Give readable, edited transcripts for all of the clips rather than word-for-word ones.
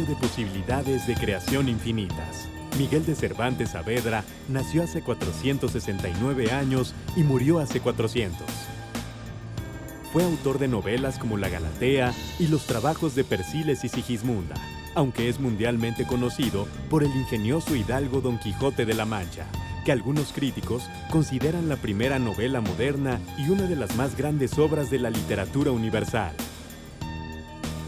de posibilidades de creación infinitas. Miguel de Cervantes Saavedra nació hace 469 años y murió hace 400. Fue autor de novelas como La Galatea y los trabajos de Persiles y Sigismunda, aunque es mundialmente conocido por el ingenioso hidalgo Don Quijote de la Mancha, que algunos críticos consideran la primera novela moderna y una de las más grandes obras de la literatura universal.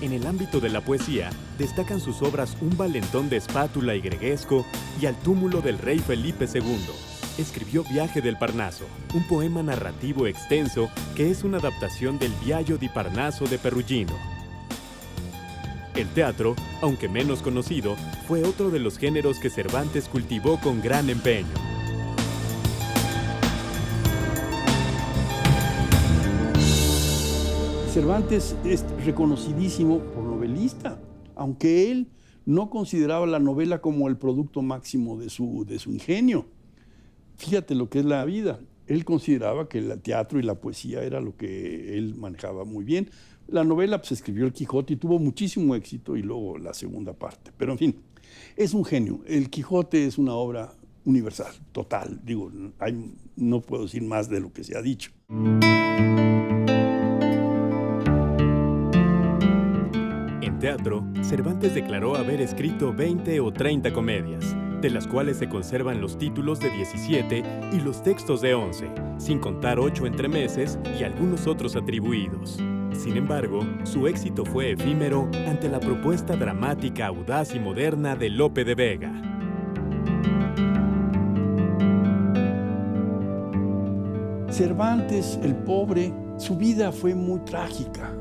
En el ámbito de la poesía, destacan sus obras Un valentón de espátula y greguesco y Al túmulo del rey Felipe II. Escribió Viaje del Parnaso, un poema narrativo extenso que es una adaptación del Viaggio di Parnaso de Perugino. El teatro, aunque menos conocido, fue otro de los géneros que Cervantes cultivó con gran empeño. Cervantes es reconocidísimo por novelista, aunque él no consideraba la novela como el producto máximo de su ingenio. Fíjate lo que es la vida. Él consideraba que el teatro y la poesía era lo que él manejaba muy bien. La novela pues, escribió El Quijote y tuvo muchísimo éxito, y luego la segunda parte. Pero en fin, es un genio. El Quijote es una obra universal, total. Digo, no puedo decir más de lo que se ha dicho. En teatro, Cervantes declaró haber escrito 20 o 30 comedias, de las cuales se conservan los títulos de 17 y los textos de 11, sin contar 8 entremeses y algunos otros atribuidos. Sin embargo, su éxito fue efímero ante la propuesta dramática, audaz y moderna de Lope de Vega. Cervantes, el pobre, su vida fue muy trágica.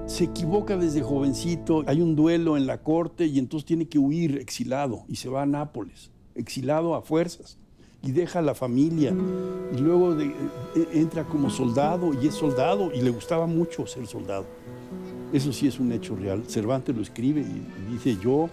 Se equivoca desde jovencito, hay un duelo en la corte y entonces tiene que huir exilado y se va a Nápoles, exilado a fuerzas, y deja a la familia y luego entra como soldado y es soldado y le gustaba mucho ser soldado. Eso sí es un hecho real. Cervantes lo escribe y dice: yo,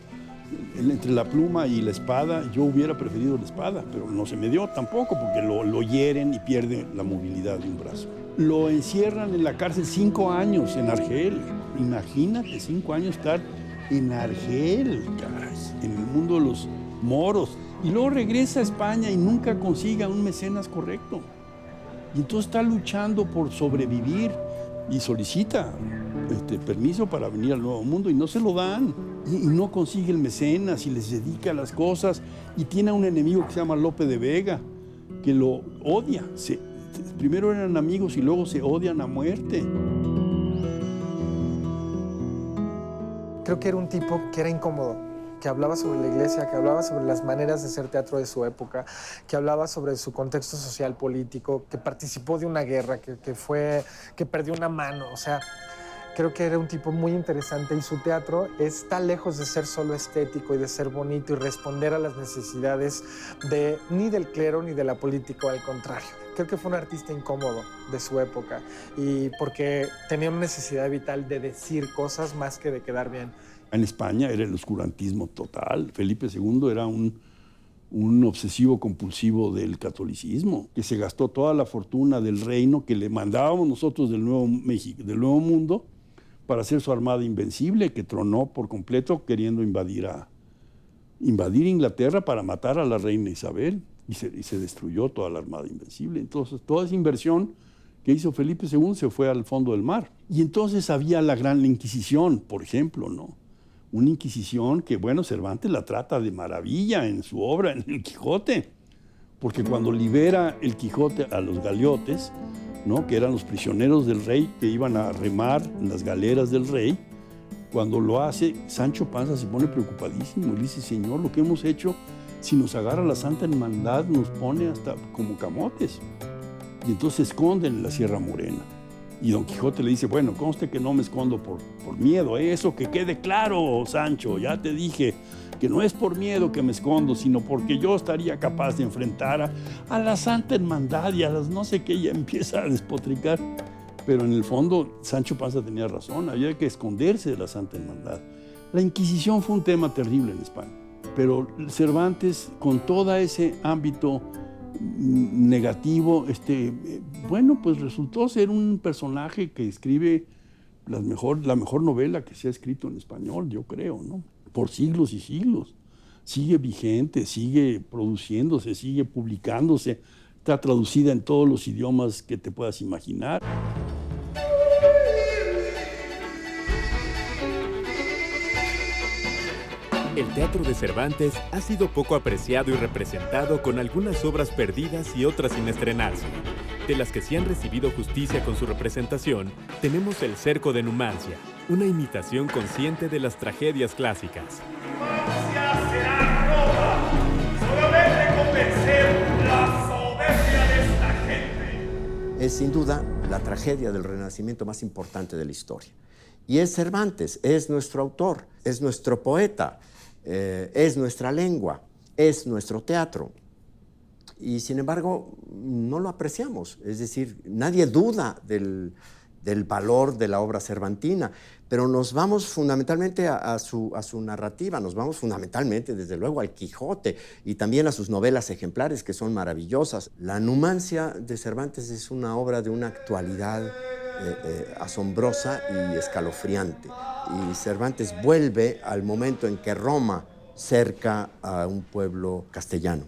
entre la pluma y la espada, yo hubiera preferido la espada, pero no se me dio tampoco porque lo hieren y pierde la movilidad de un brazo. Lo encierran en la cárcel 5 años en Argel. Imagínate, 5 años estar en Argel, caray, en el mundo de los moros. Y luego regresa a España y nunca consigue un mecenas correcto. Y entonces está luchando por sobrevivir y solicita permiso para venir al Nuevo Mundo y no se lo dan. Y no consigue el mecenas y les dedica a las cosas. Y tiene a un enemigo que se llama Lope de Vega, que lo odia. Primero eran amigos y luego se odian a muerte. Creo que era un tipo que era incómodo, que hablaba sobre la iglesia, que hablaba sobre las maneras de hacer teatro de su época, que hablaba sobre su contexto social político, que participó de una guerra, que perdió una mano. O sea, creo que era un tipo muy interesante y su teatro está lejos de ser solo estético y de ser bonito y responder a las necesidades ni del clero ni de la política, al contrario. Creo que fue un artista incómodo de su época y porque tenía una necesidad vital de decir cosas más que de quedar bien. En España era el oscurantismo total. Felipe II era un obsesivo compulsivo del catolicismo, que se gastó toda la fortuna del reino que le mandábamos nosotros del Nuevo México, del Nuevo Mundo, para hacer su armada invencible, que tronó por completo queriendo invadir Inglaterra para matar a la reina Isabel, y se destruyó toda la armada invencible. Entonces, toda esa inversión que hizo Felipe II se fue al fondo del mar. Y entonces había la Gran Inquisición, por ejemplo, ¿no? Una Inquisición que, bueno, Cervantes la trata de maravilla en su obra, en El Quijote, porque cuando libera el Quijote a los galeotes, ¿no?, que eran los prisioneros del rey que iban a remar en las galeras del rey, cuando lo hace, Sancho Panza se pone preocupadísimo y dice: señor, lo que hemos hecho, si nos agarra la Santa Hermandad, nos pone hasta como camotes. Y entonces se esconden en la Sierra Morena. Y Don Quijote le dice: bueno, conste que no me escondo por miedo, eso que quede claro, Sancho, ya te dije que no es por miedo que me escondo, sino porque yo estaría capaz de enfrentar a la Santa Hermandad y a las no sé qué, y empieza a despotricar. Pero en el fondo Sancho Panza tenía razón, había que esconderse de la Santa Hermandad. La Inquisición fue un tema terrible en España, pero Cervantes, con todo ese ámbito negativo, bueno, pues resultó ser un personaje que escribe la mejor novela que se ha escrito en español, yo creo, ¿no? por siglos y siglos. Sigue vigente, sigue produciéndose, sigue publicándose, está traducida en todos los idiomas que te puedas imaginar. El teatro de Cervantes ha sido poco apreciado y representado, con algunas obras perdidas y otras sin estrenarse. De las que sí han recibido justicia con su representación, tenemos El cerco de Numancia, una imitación consciente de las tragedias clásicas. Numancia será Roma, solamente convencer la soberbia de esta gente. Es sin duda la tragedia del Renacimiento más importante de la historia. Y es Cervantes, es nuestro autor, es nuestro poeta, es nuestra lengua, es nuestro teatro. Y sin embargo, no lo apreciamos. Es decir, nadie duda del valor de la obra cervantina, pero nos vamos fundamentalmente a su narrativa, nos vamos fundamentalmente, desde luego, al Quijote y también a sus novelas ejemplares, que son maravillosas. La Numancia de Cervantes es una obra de una actualidad asombrosa y escalofriante. Y Cervantes vuelve al momento en que Roma cerca a un pueblo castellano.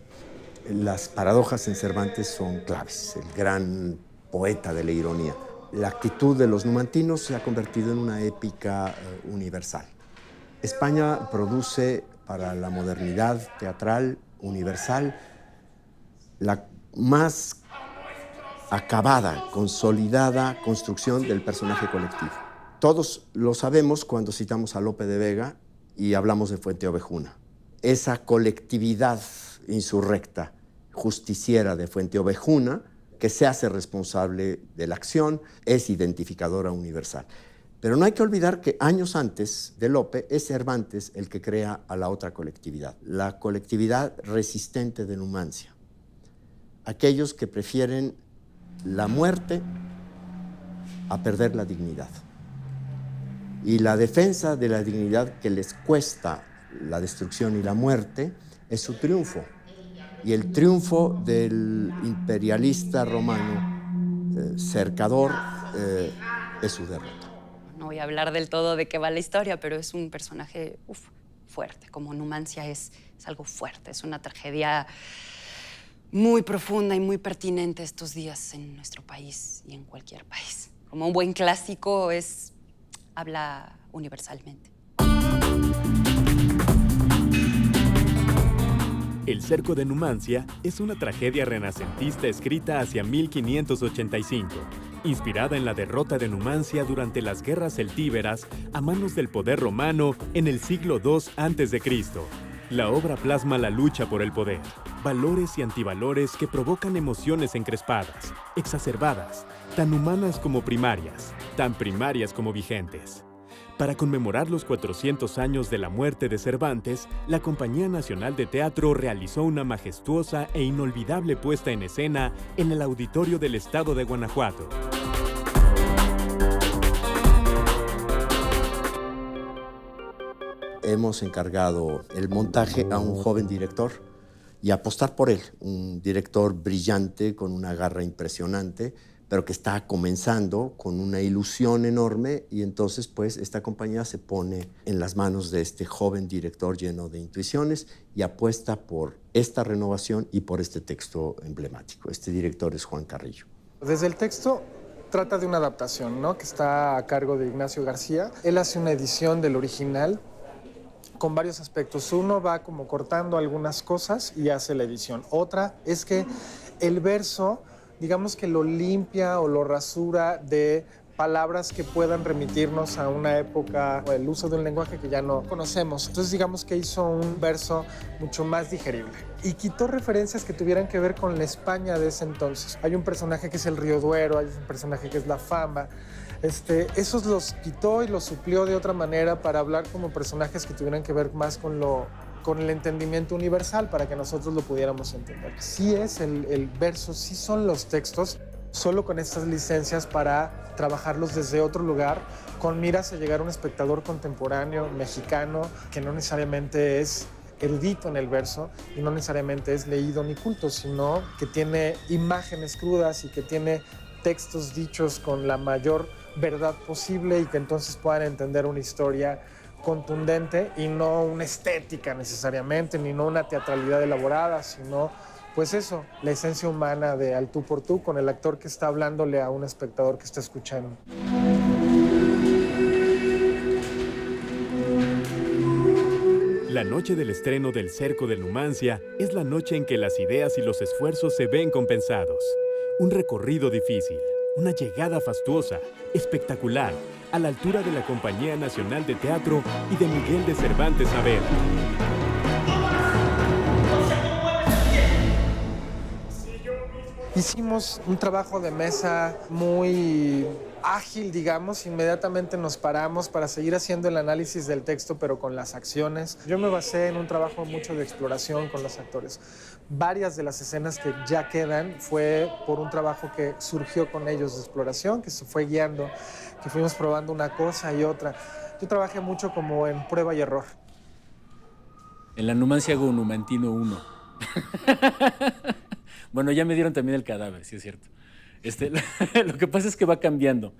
Las paradojas en Cervantes son claves, el gran poeta de la ironía. La actitud de los numantinos se ha convertido en una épica universal. España produce para la modernidad teatral universal la más acabada, consolidada construcción del personaje colectivo. Todos lo sabemos cuando citamos a Lope de Vega y hablamos de Fuenteovejuna. Esa colectividad insurrecta, justiciera de Fuenteovejuna, que se hace responsable de la acción, es identificadora universal. Pero no hay que olvidar que años antes de Lope es Cervantes el que crea a la otra colectividad, la colectividad resistente de Numancia. Aquellos que prefieren la muerte a perder la dignidad. Y la defensa de la dignidad que les cuesta la destrucción y la muerte es su triunfo. Y el triunfo del imperialista romano cercador es su derrota. No voy a hablar del todo de qué va la historia, pero es un personaje fuerte. Como Numancia es algo fuerte, es una tragedia muy profunda y muy pertinente estos días en nuestro país y en cualquier país. Como un buen clásico habla universalmente. El cerco de Numancia es una tragedia renacentista escrita hacia 1585, inspirada en la derrota de Numancia durante las guerras celtíberas a manos del poder romano en el siglo II a.C. La obra plasma la lucha por el poder, valores y antivalores que provocan emociones encrespadas, exacerbadas, tan humanas como primarias, tan primarias como vigentes. Para conmemorar los 400 años de la muerte de Cervantes, la Compañía Nacional de Teatro realizó una majestuosa e inolvidable puesta en escena en el Auditorio del Estado de Guanajuato. Hemos encargado el montaje a un joven director y apostar por él, un director brillante con una garra impresionante, pero que está comenzando con una ilusión enorme, y entonces pues esta compañía se pone en las manos de este joven director lleno de intuiciones y apuesta por esta renovación y por este texto emblemático. Este director es Juan Carrillo. Desde el texto trata de una adaptación, ¿no?, que está a cargo de Ignacio García. Él hace una edición del original con varios aspectos. Uno va como cortando algunas cosas y hace la edición. Otra es que el verso, digamos que lo limpia o lo rasura de palabras que puedan remitirnos a una época o el uso de un lenguaje que ya no conocemos. Entonces digamos que hizo un verso mucho más digerible y quitó referencias que tuvieran que ver con la España de ese entonces. Hay un personaje que es el Río Duero, hay un personaje que es la Fama. Esos los quitó y los suplió de otra manera para hablar como personajes que tuvieran que ver más con el entendimiento universal, para que nosotros lo pudiéramos entender. Sí es el verso, sí son los textos, solo con estas licencias para trabajarlos desde otro lugar, con miras a llegar a un espectador contemporáneo, mexicano, que no necesariamente es erudito en el verso y no necesariamente es leído ni culto, sino que tiene imágenes crudas y que tiene textos dichos con la mayor verdad posible y que entonces puedan entender una historia contundente y no una estética necesariamente, ni no una teatralidad elaborada, sino pues eso, la esencia humana de al tú por tú con el actor que está hablándole a un espectador que está escuchando. La noche del estreno del Cerco de Numancia es la noche en que las ideas y los esfuerzos se ven compensados. Un recorrido difícil, una llegada fastuosa, espectacular, a la altura de la Compañía Nacional de Teatro y de Miguel de Cervantes Saavedra. Hicimos un trabajo de mesa muy ágil, digamos. Inmediatamente nos paramos para seguir haciendo el análisis del texto, pero con las acciones. Yo me basé en un trabajo mucho de exploración con los actores. Varias de las escenas que ya quedan fue por un trabajo que surgió con ellos de exploración, que se fue guiando, que fuimos probando una cosa y otra. Yo trabajé mucho como en prueba y error. En la Numancia hago Numantino 1. Bueno, ya me dieron también el cadáver, sí es cierto. Lo que pasa es que va cambiando.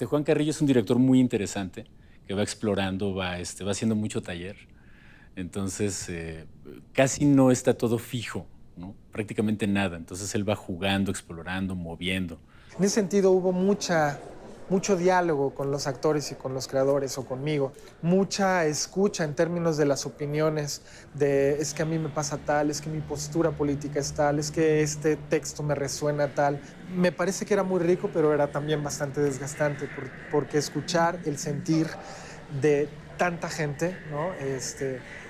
Juan Carrillo es un director muy interesante, que va explorando, va haciendo mucho taller. Entonces, casi no está todo fijo, ¿no? Prácticamente nada. Entonces, él va jugando, explorando, moviendo. En ese sentido hubo mucho diálogo con los actores y con los creadores o conmigo, mucha escucha en términos de las opiniones, de es que a mí me pasa tal, es que mi postura política es tal, es que este texto me resuena tal. Me parece que era muy rico, pero era también bastante desgastante, porque escuchar el sentir de tanta gente, ¿no?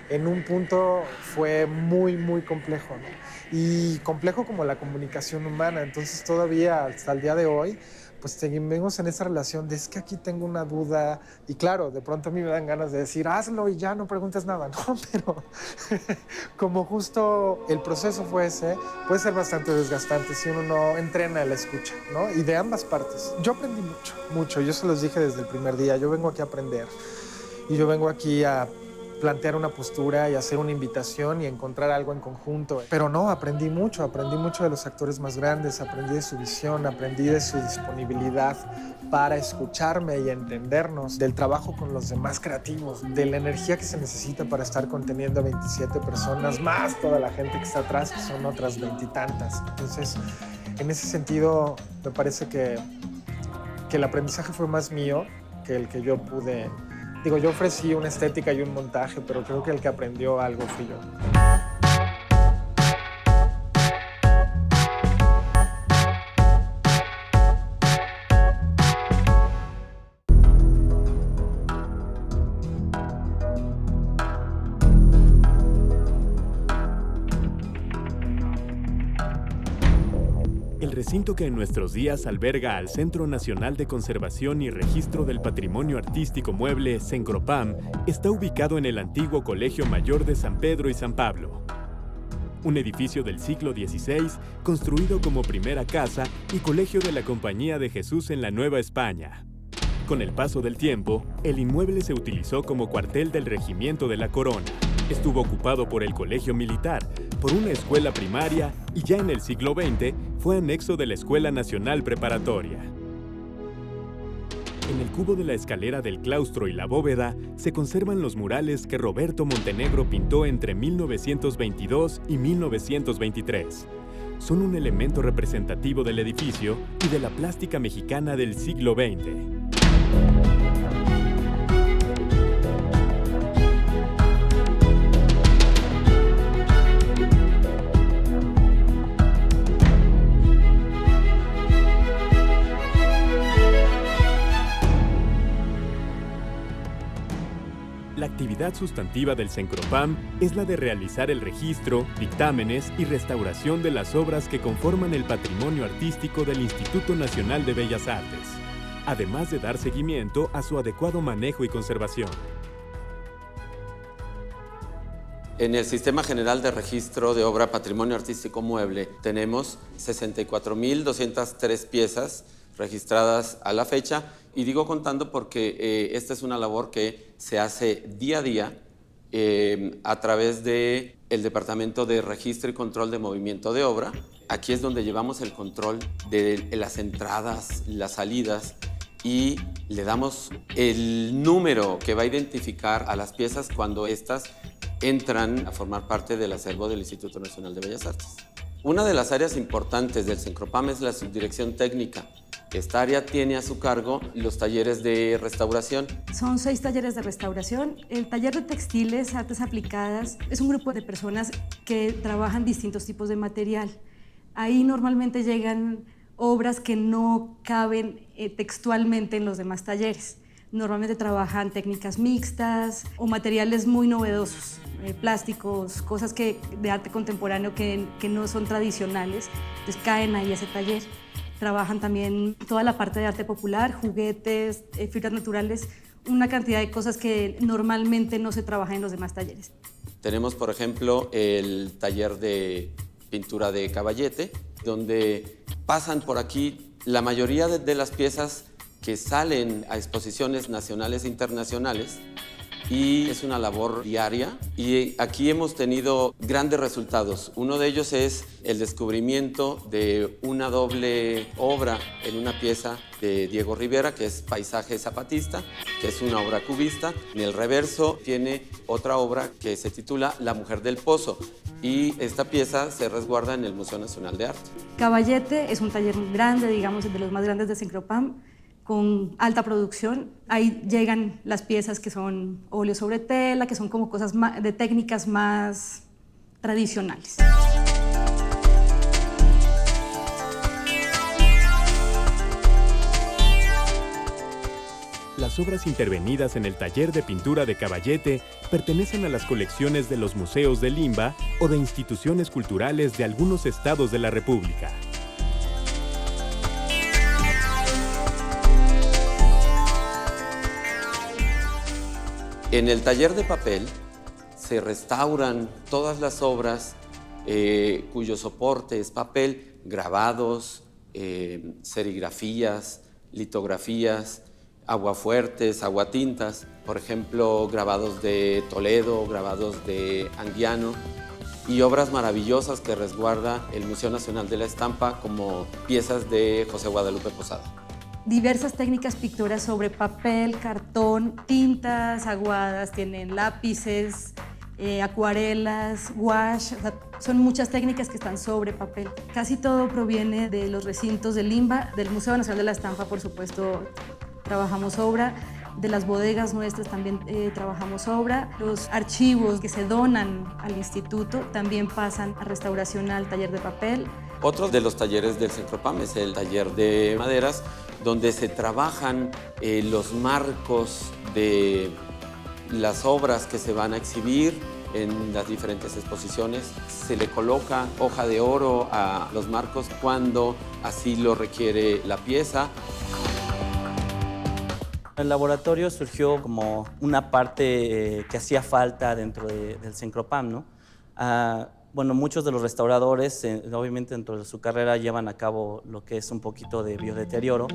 En un punto fue muy, muy complejo, ¿no? Y complejo como la comunicación humana. Entonces todavía hasta el día de hoy pues seguimos en esa relación de es que aquí tengo una duda y claro, de pronto a mí me dan ganas de decir hazlo y ya no preguntes nada, ¿no? Pero como justo el proceso fue ese, puede ser bastante desgastante si uno no entrena la escucha, ¿no? Y de ambas partes. Yo aprendí mucho, yo se los dije desde el primer día, yo vengo aquí a aprender y yo vengo aquí a plantear una postura y hacer una invitación y encontrar algo en conjunto. Pero no, aprendí mucho de los actores más grandes, aprendí de su visión, aprendí de su disponibilidad para escucharme y entendernos, del trabajo con los demás creativos, de la energía que se necesita para estar conteniendo a 27 personas, más toda la gente que está atrás, que son otras 20 y tantas. Entonces, en ese sentido, me parece que el aprendizaje fue más mío que el que yo pude. Digo, yo ofrecí una estética y un montaje, pero creo que el que aprendió algo fui yo. El recinto que en nuestros días alberga al Centro Nacional de Conservación y Registro del Patrimonio Artístico Mueble, Cencropam, está ubicado en el antiguo Colegio Mayor de San Pedro y San Pablo. Un edificio del siglo XVI, construido como primera casa y colegio de la Compañía de Jesús en la Nueva España. Con el paso del tiempo, el inmueble se utilizó como cuartel del Regimiento de la Corona. Estuvo ocupado por el Colegio Militar, por una escuela primaria y ya en el siglo XX fue anexo de la Escuela Nacional Preparatoria. En el cubo de la escalera del claustro y la bóveda se conservan los murales que Roberto Montenegro pintó entre 1922 y 1923. Son un elemento representativo del edificio y de la plástica mexicana del siglo XX. La actividad sustantiva del Cencropam es la de realizar el registro, dictámenes y restauración de las obras que conforman el patrimonio artístico del Instituto Nacional de Bellas Artes, además de dar seguimiento a su adecuado manejo y conservación. En el Sistema General de Registro de Obra Patrimonio Artístico Mueble tenemos 64.203 piezas registradas a la fecha, y digo contando porque esta es una labor que se hace día a día a través del Departamento de Registro y Control de Movimiento de Obra. Aquí es donde llevamos el control de las entradas, las salidas y le damos el número que va a identificar a las piezas cuando éstas entran a formar parte del acervo del Instituto Nacional de Bellas Artes. Una de las áreas importantes del Cencropam es la subdirección técnica. Esta área tiene a su cargo los talleres de restauración. Son 6 talleres de restauración. El taller de textiles, artes aplicadas, es un grupo de personas que trabajan distintos tipos de material. Ahí normalmente llegan obras que no caben textualmente en los demás talleres. Normalmente trabajan técnicas mixtas o materiales muy novedosos, plásticos, cosas de arte contemporáneo que no son tradicionales, entonces caen ahí a ese taller. Trabajan también toda la parte de arte popular, juguetes, fibras naturales, una cantidad de cosas que normalmente no se trabajan en los demás talleres. Tenemos, por ejemplo, el taller de pintura de caballete, donde pasan por aquí la mayoría de las piezas que salen a exposiciones nacionales e internacionales, y es una labor diaria, y aquí hemos tenido grandes resultados. Uno de ellos es el descubrimiento de una doble obra en una pieza de Diego Rivera, que es Paisaje Zapatista, que es una obra cubista. En el reverso tiene otra obra que se titula La Mujer del Pozo, y esta pieza se resguarda en el Museo Nacional de Arte. Caballete es un taller grande, digamos, de los más grandes de Cencropam, con alta producción. Ahí llegan las piezas que son óleo sobre tela, que son como cosas de técnicas más tradicionales. Las obras intervenidas en el taller de pintura de Caballete pertenecen a las colecciones de los museos de Limba o de instituciones culturales de algunos estados de la República. En el taller de papel se restauran todas las obras cuyo soporte es papel, grabados, serigrafías, litografías, aguafuertes, aguatintas, por ejemplo, grabados de Toledo, grabados de Anguiano, y obras maravillosas que resguarda el Museo Nacional de la Estampa, como piezas de José Guadalupe Posada. Diversas técnicas pictóricas sobre papel, cartón, tintas aguadas, tienen lápices, acuarelas, gouache, o sea, son muchas técnicas que están sobre papel. Casi todo proviene de los recintos de Limba, del Museo Nacional de la Estampa, por supuesto, trabajamos obra, de las bodegas nuestras también trabajamos obra, los archivos que se donan al instituto también pasan a restauración al taller de papel. Otro de los talleres del Cencropam es el taller de maderas, donde se trabajan los marcos de las obras que se van a exhibir en las diferentes exposiciones. Se le coloca hoja de oro a los marcos cuando así lo requiere la pieza. El laboratorio surgió como una parte que hacía falta dentro del Cencropam, ¿no? Bueno, muchos de los restauradores, obviamente dentro de su carrera, llevan a cabo lo que es un poquito de biodeterioro,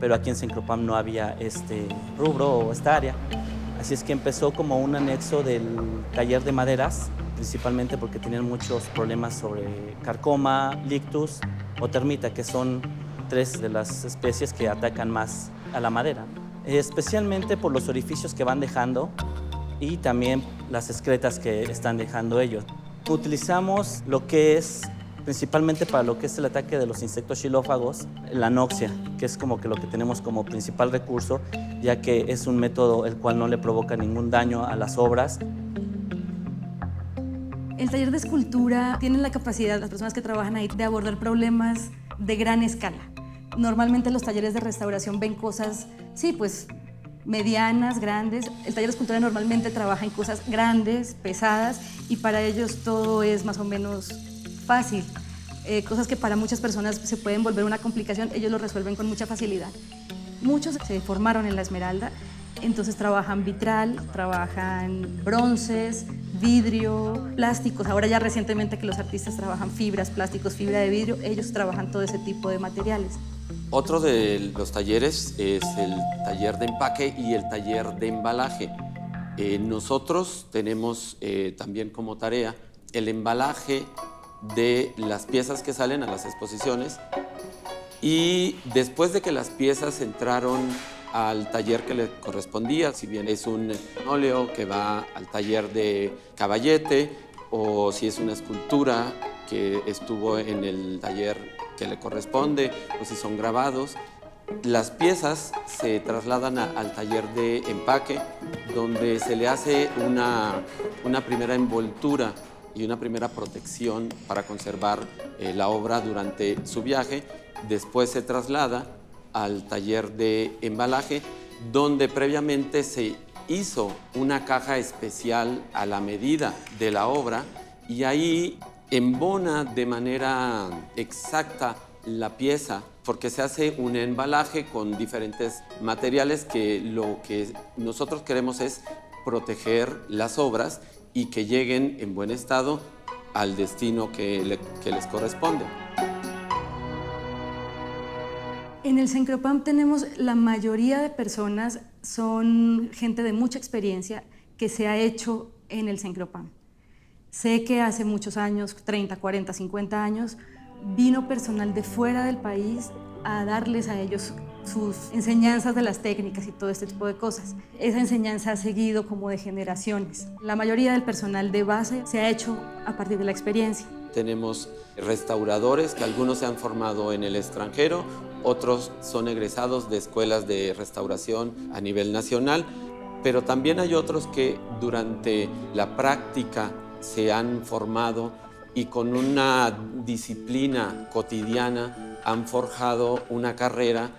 pero aquí en Cencropam no había este rubro o esta área. Así es que empezó como un anexo del taller de maderas, principalmente porque tenían muchos problemas sobre carcoma, lictus o termita, que son 3 de las especies que atacan más a la madera, especialmente por los orificios que van dejando y también las excretas que están dejando ellos. Utilizamos lo que es, principalmente para lo que es el ataque de los insectos xilófagos, la anoxia, que es como que lo que tenemos como principal recurso, ya que es un método el cual no le provoca ningún daño a las obras. El taller de escultura tiene la capacidad, las personas que trabajan ahí, de abordar problemas de gran escala. Normalmente los talleres de restauración ven cosas, sí, pues medianas, grandes. El taller de escultura normalmente trabaja en cosas grandes, pesadas, y para ellos todo es más o menos fácil. Cosas que para muchas personas se pueden volver una complicación, ellos lo resuelven con mucha facilidad. Muchos se formaron en la Esmeralda, entonces trabajan vitral, trabajan bronces, vidrio, plásticos. Ahora ya recientemente que los artistas trabajan fibras, plásticos, fibra de vidrio, ellos trabajan todo ese tipo de materiales. Otro de los talleres es el taller de empaque y el taller de embalaje. Nosotros tenemos también como tarea el embalaje de las piezas que salen a las exposiciones Y después de que las piezas entraron al taller que le correspondía, si bien es un óleo que va al taller de caballete, o si es una escultura que estuvo en el taller que le corresponde, o si son grabados, las piezas se trasladan al taller de empaque, donde se le hace una primera envoltura y una primera protección para conservar la obra durante su viaje. Después se traslada al taller de embalaje, donde previamente se hizo una caja especial a la medida de la obra y ahí embona de manera exacta la pieza, porque se hace un embalaje con diferentes materiales que lo que nosotros queremos es proteger las obras y que lleguen en buen estado al destino que les corresponde. En el Cencropam tenemos la mayoría de personas, son gente de mucha experiencia que se ha hecho en el Cencropam. Sé que hace muchos años, 30, 40, 50 años, vino personal de fuera del país a darles a ellos sus enseñanzas de las técnicas y todo este tipo de cosas. Esa enseñanza ha seguido como de generaciones. La mayoría del personal de base se ha hecho a partir de la experiencia. Tenemos restauradores que algunos se han formado en el extranjero, otros son egresados de escuelas de restauración a nivel nacional, pero también hay otros que durante la práctica se han formado y con una disciplina cotidiana han forjado una carrera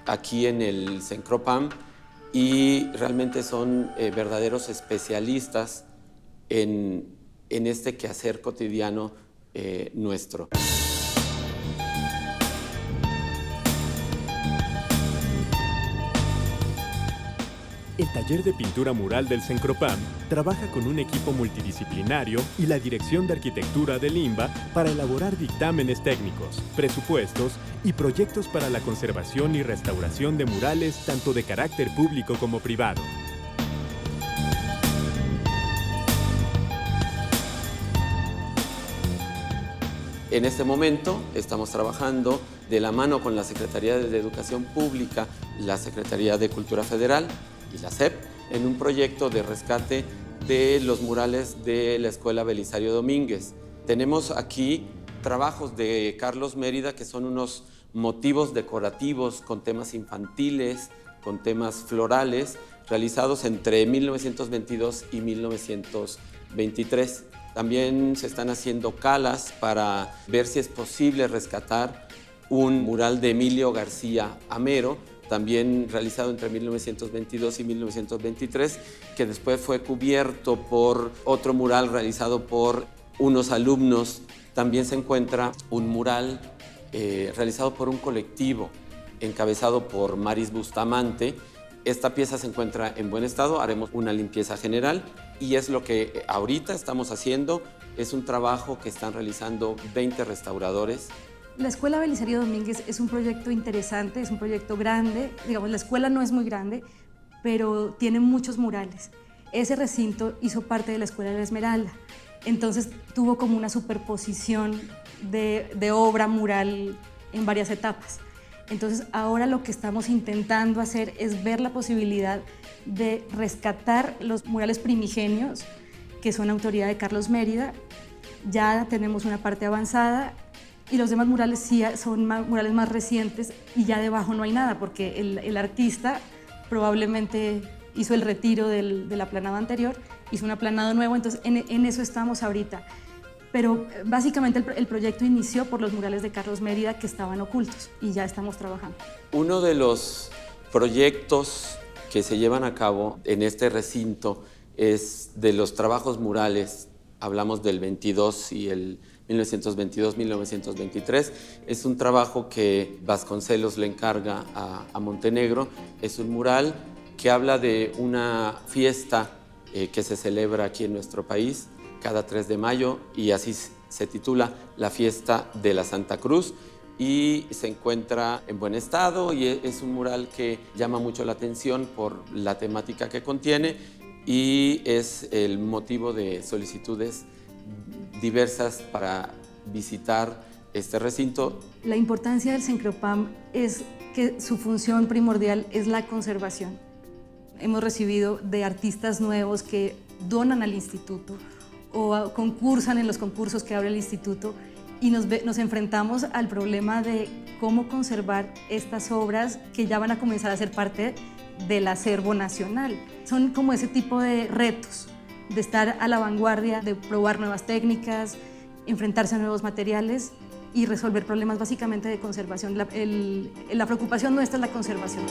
aquí en el Cencropam y realmente son verdaderos especialistas en este quehacer cotidiano nuestro. El taller de pintura mural del Cencropam trabaja con un equipo multidisciplinario y la Dirección de Arquitectura del INBA para elaborar dictámenes técnicos, presupuestos y proyectos para la conservación y restauración de murales tanto de carácter público como privado. En este momento estamos trabajando de la mano con la Secretaría de Educación Pública, la Secretaría de Cultura Federal y la SEP en un proyecto de rescate de los murales de la Escuela Belisario Domínguez. Tenemos aquí trabajos de Carlos Mérida que son unos motivos decorativos con temas infantiles, con temas florales, realizados entre 1922 y 1923. También se están haciendo calas para ver si es posible rescatar un mural de Emilio García Amero, también realizado entre 1922 y 1923, que después fue cubierto por otro mural realizado por unos alumnos. También se encuentra un mural realizado por un colectivo encabezado por Maris Bustamante. Esta pieza se encuentra en buen estado, haremos una limpieza general y es lo que ahorita estamos haciendo. Es un trabajo que están realizando 20 restauradores. La Escuela Belisario Domínguez es un proyecto interesante, es un proyecto grande. Digamos, la escuela no es muy grande, pero tiene muchos murales. Ese recinto hizo parte de la Escuela de la Esmeralda. Entonces tuvo como una superposición de obra mural en varias etapas. Entonces ahora lo que estamos intentando hacer es ver la posibilidad de rescatar los murales primigenios, que son autoría de Carlos Mérida. Ya tenemos una parte avanzada y los demás murales sí son murales más recientes y ya debajo no hay nada porque el artista probablemente hizo el retiro del aplanado anterior, hizo un aplanado nuevo, entonces en eso estamos ahorita. Pero básicamente el proyecto inició por los murales de Carlos Mérida que estaban ocultos y ya estamos trabajando. Uno de los proyectos que se llevan a cabo en este recinto es de los trabajos murales. Hablamos del 22 y el 1922-1923. Es un trabajo que Vasconcelos le encarga a Montenegro. Es un mural que habla de una fiesta que se celebra aquí en nuestro país cada 3 de mayo y así se titula La Fiesta de la Santa Cruz y se encuentra en buen estado y es un mural que llama mucho la atención por la temática que contiene y es el motivo de solicitudes diversas para visitar este recinto. La importancia del Cencropam es que su función primordial es la conservación. Hemos recibido de artistas nuevos que donan al instituto o concursan en los concursos que abre el instituto y nos enfrentamos al problema de cómo conservar estas obras que ya van a comenzar a ser parte del acervo nacional. Son como ese tipo de retos, de estar a la vanguardia, de probar nuevas técnicas, enfrentarse a nuevos materiales y resolver problemas básicamente de conservación. La preocupación nuestra es la conservación.